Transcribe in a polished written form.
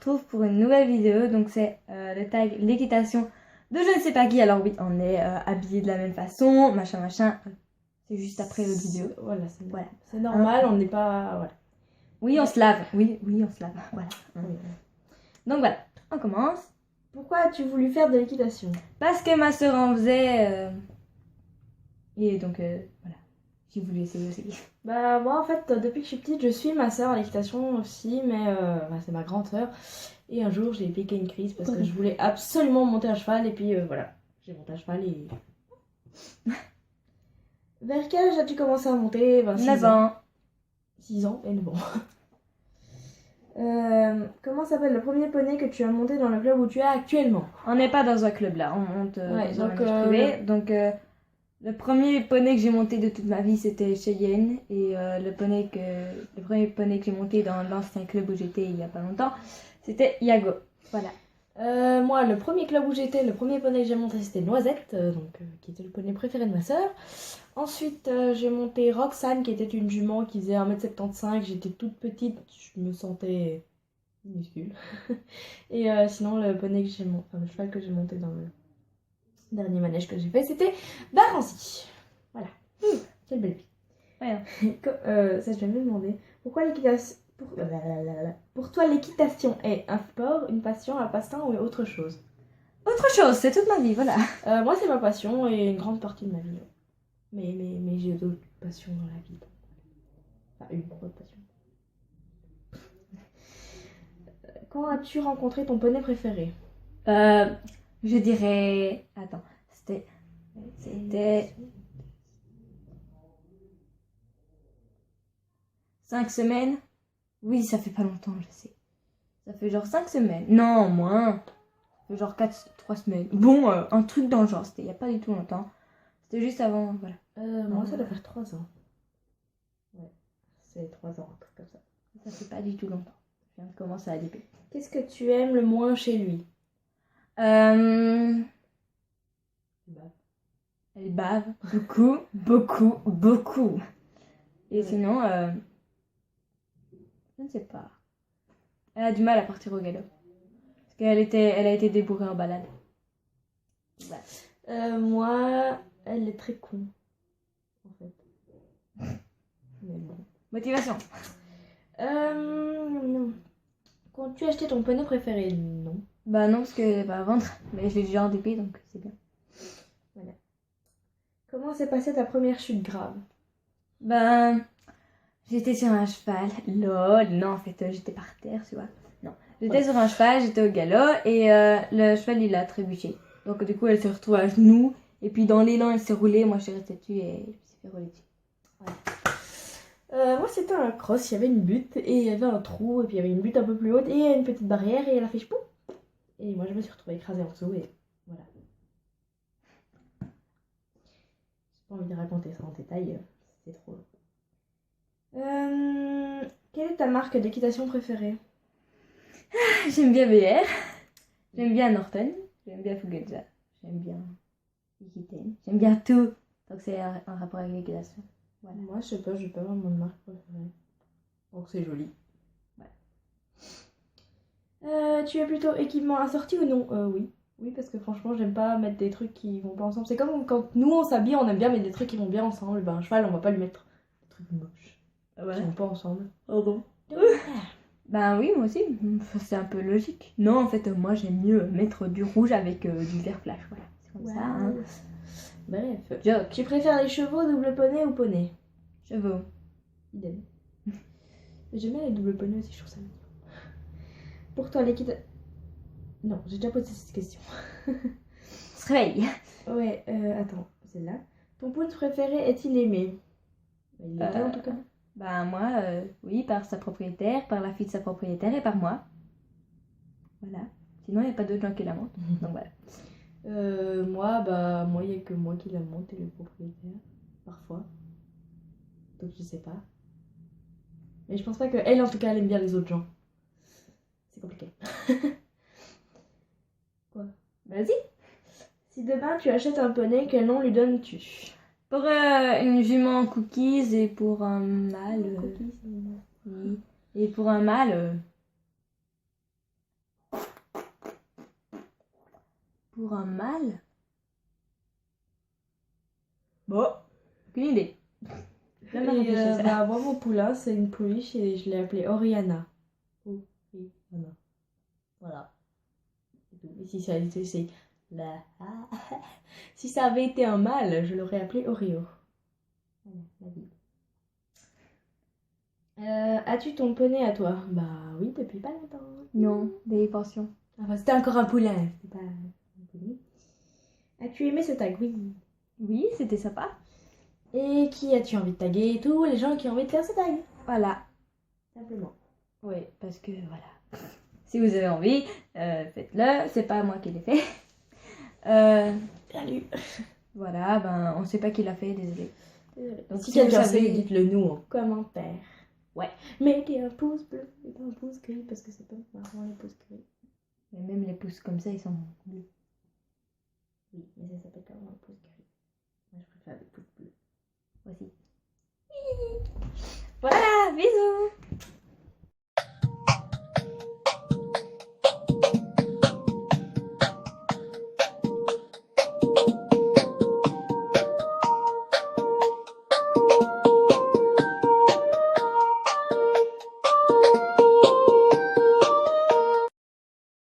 retrouve pour une nouvelle vidéo. Donc c'est le tag l'équitation de je ne sais pas qui. Alors oui, on est habillés de la même façon, machin. C'est juste après l'autre vidéo. Voilà, Voilà. C'est normal, on n'est pas... Voilà. Oui, on se lave. Oui, on se lave. Voilà. Oui. Donc voilà, on commence. Pourquoi as-tu voulu faire de l'équitation? Parce que ma soeur en faisait. Et donc voilà, j'ai voulu essayer aussi. Bah moi en fait, depuis que je suis petite, je suis ma soeur à l'équitation aussi, mais c'est ma grande soeur. Et un jour, j'ai piqué une crise parce que je voulais absolument monter à cheval et puis voilà, j'ai monté à cheval et... Vers quel âge as-tu commencé à monter? 9 ans. 6 ans et 9 ans. Comment s'appelle le premier poney que tu as monté dans le club où tu es actuellement? On n'est pas dans un club là, on monte dans un manège privé. Donc le premier poney que j'ai monté de toute ma vie c'était Cheyenne. Et le premier poney que j'ai monté dans l'ancien club où j'étais il y a pas longtemps, c'était Iago. Voilà. Moi, le premier club où j'étais, le premier poney que j'ai monté c'était Noisette, qui était le poney préféré de ma soeur. Ensuite, j'ai monté Roxane, qui était une jument qui faisait 1m75. J'étais toute petite, je me sentais minuscule. Et sinon, le cheval que j'ai monté dans le dernier manège que j'ai fait, c'était Barancy. Voilà. Quelle belle vie. Ouais. Ça, je vais me demander. Pourquoi l'équitation... Pour toi, l'équitation est un sport, une passion, un passe-temps ou autre chose? Autre chose, c'est toute ma vie, voilà. Moi, c'est ma passion et une grande partie de ma vie. Mais j'ai d'autres passions dans la vie. Enfin, une autre passion. Quand as-tu rencontré ton poney préféré? Je dirais... Attends, c'était 5 semaines. Oui, ça fait pas longtemps, je sais. Ça fait genre 5 semaines. Non, moins. Ça fait genre 3 semaines. Bon, un truc dans le genre. C'était il y a pas du tout longtemps. C'était juste avant, voilà. Moi, ça doit faire 3 ans. Ouais, c'est 3 ans, un truc comme ça. Ça fait pas du tout longtemps. Je viens de commencer à déper. Qu'est-ce que tu aimes le moins chez lui? Elle bave. Beaucoup. Et sinon, je ne sais pas. Elle a du mal à partir au galop. Parce elle a été débourrée en balade. Voilà. Moi, elle est très con. En fait. Mais bon. Motivation. Non. Quand tu as acheté ton poney préféré? Non. Bah non, parce qu'elle va vendre. Mais je l'ai déjà en DP, donc c'est bien. Voilà. Comment s'est passée ta première chute grave? Ben, j'étais sur un cheval. Lol. Non, en fait, j'étais par terre, tu vois. Non. J'étais sur un cheval, j'étais au galop. Et le cheval, il a trébuché. Donc du coup, elle s'est retrouvée à genoux. Et puis dans l'élan, elle s'est roulée. Moi, je suis restée dessus et je me suis fait rouler dessus. Moi, c'était un cross. Il y avait une butte et il y avait un trou. Et puis il y avait une butte un peu plus haute et une petite barrière. Et elle a fait chpou. Et moi, je me suis retrouvée écrasée en dessous. Et voilà. J'ai pas envie de raconter ça en détail. C'est trop long. Quelle est ta marque d'équitation préférée? J'aime bien BR. J'aime bien Norton. J'aime bien Fugaza. J'aime bien Iquitaine. J'aime bien tout. Donc c'est un rapport avec l'équitation. Voilà. Moi, je sais pas, j'ai pas vraiment de marque préférée. Donc c'est joli. Ouais. Tu es plutôt équipement assorti ou non? Oui. Oui, parce que franchement, j'aime pas mettre des trucs qui vont pas ensemble. C'est comme quand nous on s'habille, on aime bien mettre des trucs qui vont bien ensemble. Ben, un cheval, on va pas lui mettre des trucs moches. Ouais. Qui vont pas ensemble. Oh bon. Ben oui, moi aussi. C'est un peu logique. Non, en fait, moi j'aime mieux mettre du rouge avec du vert flash. Voilà. C'est comme ça. Hein. Bref. Joke. Tu préfères les chevaux, double poney ou poney? Chevaux. Idem. J'aime bien les doubles poneys aussi, je trouve ça mignon. Pour toi, l'équitation... Non, j'ai déjà posé cette question. On se réveille. Ouais, attends, celle-là. Ton poney préféré est-il aimé? Il l'était en tout cas. Bah moi, oui, par sa propriétaire, par la fille de sa propriétaire et par moi. Voilà. Sinon, il n'y a pas d'autres gens qui la montent. Donc voilà. Moi, il n'y a que moi qui la monte et le propriétaire. Parfois. Donc je sais pas. Mais je pense pas qu'elle, en tout cas, elle aime bien les autres gens. C'est compliqué. Quoi? Vas-y. Si demain tu achètes un poney, quel nom lui donnes-tu? Pour une jument cookies et pour un mâle. Cookies, oui. Et pour un mâle. Pour un mâle? Bon, aucune idée. Jamais Et, réfléchi à ça. moi, mon poulain, c'est une pouliche et je l'ai appelée Oriana. Oriana. Voilà. C'est tout. Et si ça, c'est la... si ça avait été un mâle, je l'aurais appelé Oreo. Voilà, la vie. As-tu ton poney à toi? Bah oui, depuis pas longtemps. Non, des pensions. Enfin, c'était encore un poulain, c'était pas un poney. As-tu aimé ce tag? Oui. Oui, c'était sympa. Et qui as-tu envie de taguer? Tous les gens qui ont envie de faire ce tag. Voilà. Simplement. Oui, parce que voilà. Si vous avez envie, faites-le. C'est pas moi qui l'ai fait. Bien lu. Voilà, ben on sait pas qui l'a fait, désolé. Désolée. Donc, Si si vous quelqu'un savez- sait, dites-le nous en commentaire. Ouais. Mettez un pouce bleu et pas un pouce gris parce que c'est pas marrant les pouces gris. Mais même les pouces comme ça, ils sont bleus. Oui, mais ça s'appelle quand même un pouce gris. Moi je préfère les pouces bleus. Voici. Voilà, bisous.